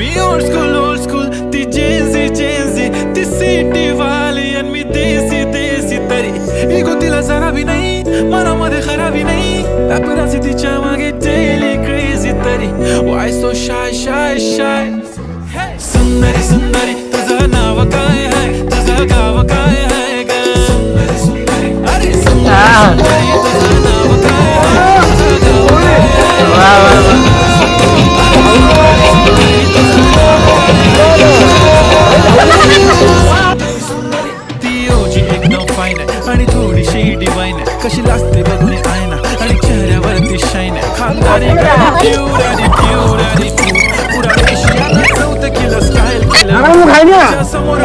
मी old school ती Gen Z ती city वाली आणि मी देसी तरी इगो तिला जरा भी नाही मनामध्ये खराबी नाही पॅपराझी तिच्या मागे डेली क्रेझी तरी वाय सो शाय सुंदरी तुझं नाव काय आहे तुझं गाव काय आहे ग अरे सुंदरी तुझं नाव काय आहे तुझं गाव काय ती ओजी एकदम फाईन आहे आणि थोडीशी डिवाईन आहे कशी लागते बघून आयना आणि चेहऱ्यावरती शाईन आहे खानदारी पुरा एशियाला चौथं केलं स्टाईल केलं समोर